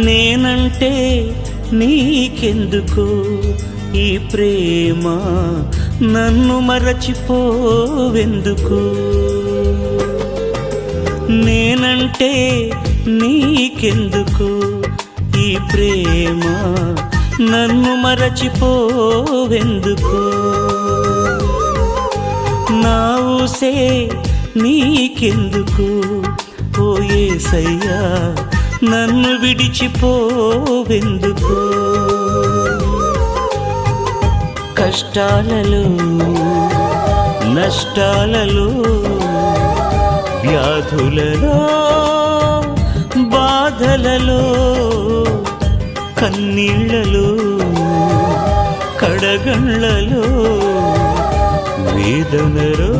నేనంటే నీకెందుకు ఈ ప్రేమ, నన్ను మరచిపోవెందుకు? నేనంటే నీకెందుకు ఈ ప్రేమ, నన్ను మరచిపోవెందుకు? నా ఊసే నీకెందుకు ఓ యేసయ్యా, నన్ను విడిచిపోవెందుకు? కష్టాలలో నష్టాలలో వ్యాధులలో బాధలలో కన్నీళ్లలో కడగండ్లలో వేదనలో